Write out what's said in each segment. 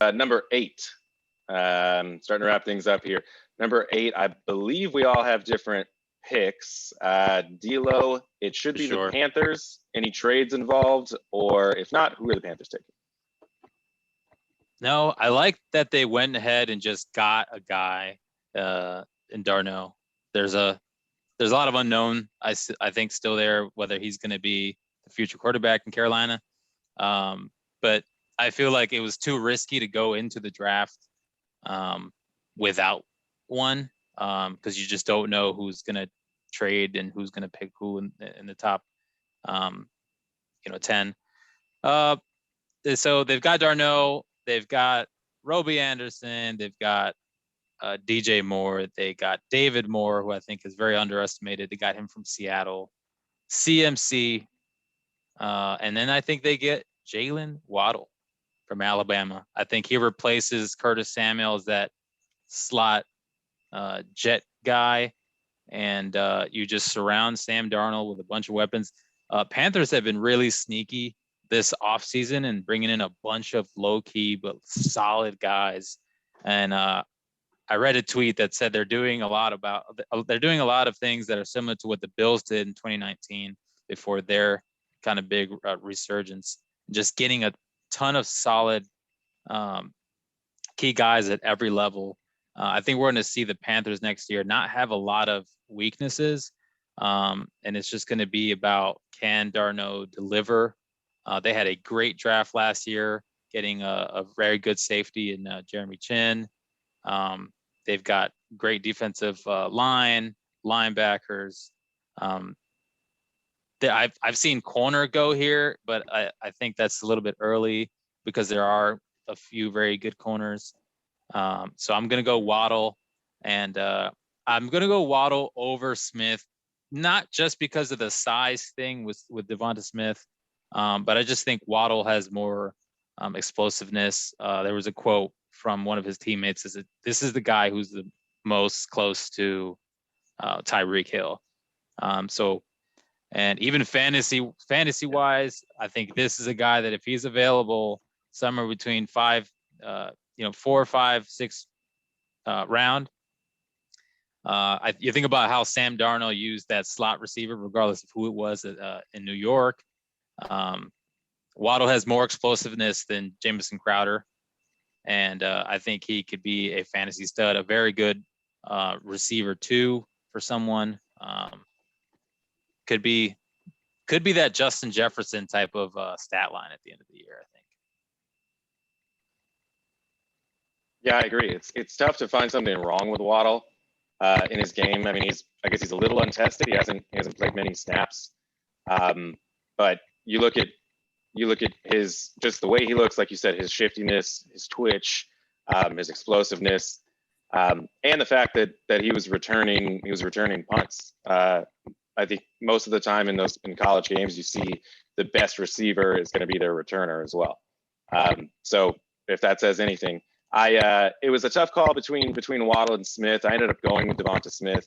Number 8. Starting to wrap things up here. Number 8, I believe we all have different picks. D'Lo, it should be the Panthers. Any trades involved? Or if not, who are the Panthers taking? No, I like that they went ahead and just got a guy in Darnold. There's a lot of unknown, I think, still there, whether he's going to be the future quarterback in Carolina. But I feel like it was too risky to go into the draft without one, because you just don't know who's going to trade and who's going to pick who in the top 10. So they've got Darnold, they've got Roby Anderson, they've got DJ Moore, they got David Moore, who I think is very underestimated. They got him from Seattle, CMC, and then I think they get Jalen Waddle from Alabama. I think he replaces Curtis Samuel as that slot jet guy, and you just surround Sam Darnold with a bunch of weapons. Panthers have been really sneaky this offseason and bringing in a bunch of low-key but solid guys. And I read a tweet that said they're doing a lot of things that are similar to what the Bills did in 2019 before their kind of big resurgence. Just getting a ton of solid key guys at every level. I think we're going to see the Panthers next year not have a lot of weaknesses, and it's just going to be about, can Darnold deliver? They had a great draft last year, getting a very good safety in Jeremy Chin. They've got great defensive linebackers. I've seen corner go here, but I think that's a little bit early because there are a few very good corners. So I'm going to go Waddle, and I'm going to go Waddle over Smith, not just because of the size thing with Devonta Smith, but I just think Waddle has more explosiveness. There was a quote from one of his teammates, is that this is the guy who's the most close to Tyreek Hill. And even fantasy wise, I think this is a guy that if he's available somewhere between 4, 5, 6 round, you think about how Sam Darnold used that slot receiver, regardless of who it was in New York. Waddle has more explosiveness than Jamison Crowder, and I think he could be a fantasy stud, a very good receiver too for someone. Could be that Justin Jefferson type of stat line at the end of the year, I think. Yeah, I agree. It's tough to find something wrong with Waddle in his game. I mean, I guess he's a little untested. He hasn't played many snaps, but you look at his, just the way he looks, like you said, his shiftiness, his twitch, his explosiveness, and the fact that he was returning punts. I think most of the time in college games, you see the best receiver is going to be their returner as well. So if that says anything, it was a tough call between Waddle and Smith. I ended up going with Devonta Smith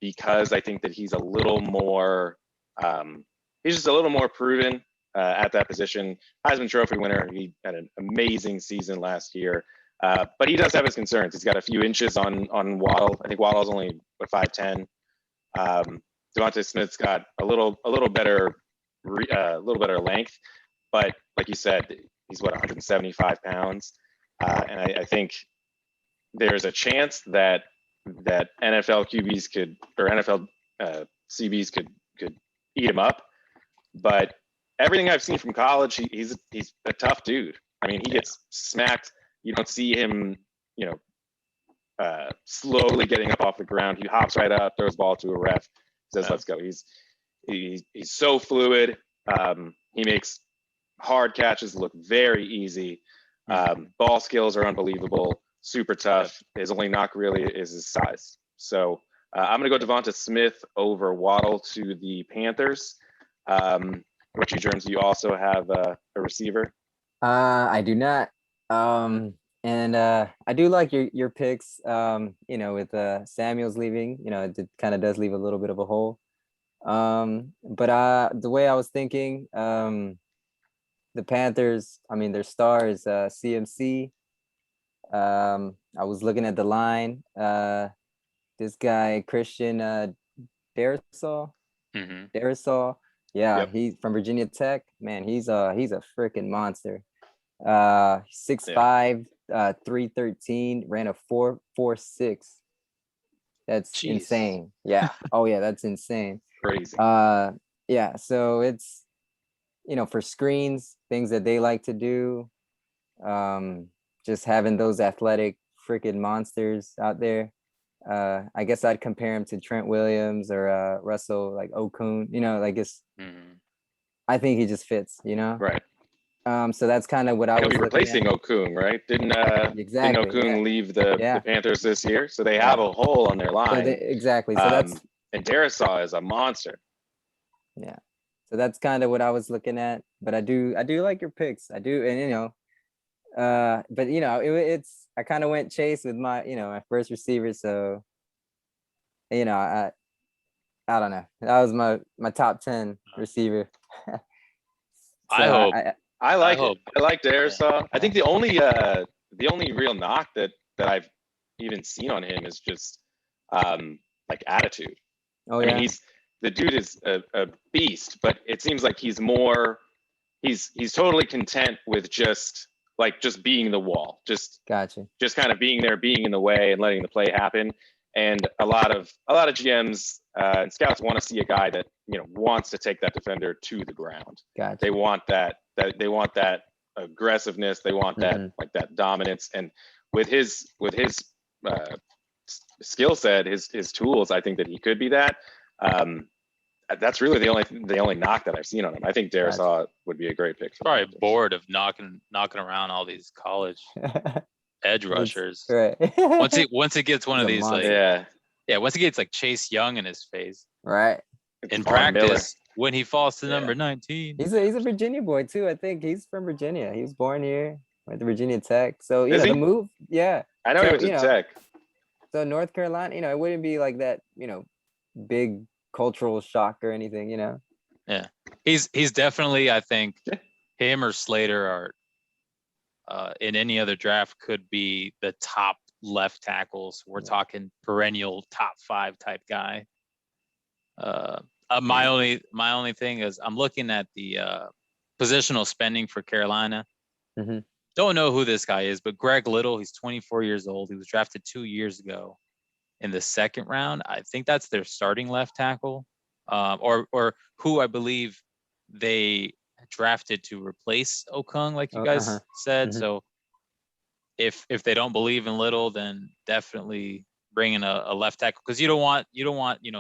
because I think that he's a little more, he's just a little more proven at that position. Heisman Trophy winner. He had an amazing season last year, but he does have his concerns. He's got a few inches on Waddle. I think Waddle's only 5'10". Devonta Smith's got a little better length, but like you said, he's 175 pounds, and I think there's a chance that NFL QBs NFL CBs could eat him up. But everything I've seen from college, he's a tough dude. I mean, he gets smacked. You don't see him, slowly getting up off the ground. He hops right up, throws the ball to a ref, says, "Let's go." He's so fluid. He makes hard catches look very easy. Ball skills are unbelievable. Super tough. His only knock really is his size. So I'm going to go Devonta Smith over Waddle to the Panthers. Richie Germs, do you also have a receiver? I do not. And I do like your picks, with Samuels leaving, it kind of does leave a little bit of a hole. But the way I was thinking, the Panthers, I mean, their star is CMC. I was looking at the line. This guy Christian Darrisaw. Mm-hmm. Darrisaw. Yeah, Yep. he's from Virginia Tech. Man, he's a freaking monster. 6'5", 313, ran a 4.46. That's Jeez. insane. Yeah. Oh yeah, that's insane. Crazy. Yeah, so it's, for screens, things that they like to do. Just having those athletic freaking monsters out there. I guess I'd compare him to Trent Williams or Russell, like Okung, like it's, Mm-hmm. I think he just fits, Right. So that's kind of what I He'll was be looking replacing at. Okung, right? Didn't Exactly, Okung yeah. leave the Yeah. Panthers this year? So they Yeah. have a hole on their So line. exactly. So that's, And Darrisaw is a monster. yeah. So that's kind of what I was looking at. But I do like your picks. I do, and but it's I kind of went Chase with my my first receiver. So I don't know. That was my top 10 receiver. So I hope. I like hope. it. I like Darrisaw. Yeah. I think the only real knock that I've even seen on him is just like attitude. Oh I yeah. mean, the dude is a beast, but it seems like he's totally content with just being the wall, just Gotcha. kind of being there, being in the way, and letting the play happen. And a lot of GMs and scouts want to see a guy that wants to take that defender to the ground. Gotcha. They want that aggressiveness. They want that that dominance. And with his skill set, his tools, I think that he could be that. That's really the only knock that I've seen on him. I think Darrisaw would be a great pick. Probably bored of knocking around all these college edge rushers. Right. Once he gets one of these monster. once he gets like Chase Young in his face. Right. In Vaughn practice, Miller. when he falls to number 19. He's a Virginia boy too. I think he's from Virginia. He was born here, went to Virginia Tech. So Is he? the move, yeah. I know So, he went to Tech. So North Carolina, it wouldn't be like that, big cultural shock or anything, Yeah, he's definitely, I think, him or Slater are in any other draft could be the top left tackles. We're talking perennial top 5 type guy. My only thing is I'm looking at the positional spending for Carolina. Mm-hmm. Don't know who this guy is, but Greg Little, he's 24 years old. He was drafted 2 years ago in the 2nd round. I think that's their starting left tackle, or who I believe they drafted to replace Okung, like you guys said. Mm-hmm. So if they don't believe in Little, then definitely bring in a left tackle, because you don't want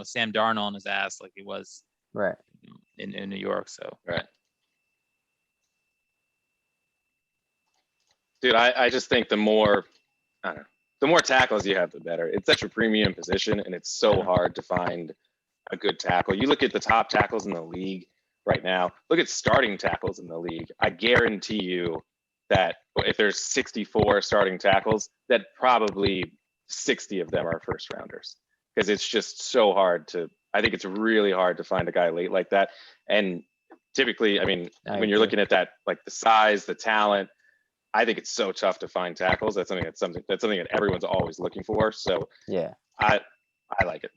Sam Darnold on his ass like he was right in New York. So right. Dude, I just think the more tackles you have, the better. It's such a premium position, and it's so hard to find a good tackle. You look at the top tackles in the league right now. Look at starting tackles in the league. I guarantee you that if there's 64 starting tackles, that probably 60 of them are first rounders, because it's just so hard I think it's really hard to find a guy late like that. And typically, I mean, when you're looking at that, like the size, the talent, I think it's so tough to find tackles. That's something that everyone's always looking for. So yeah, I like it.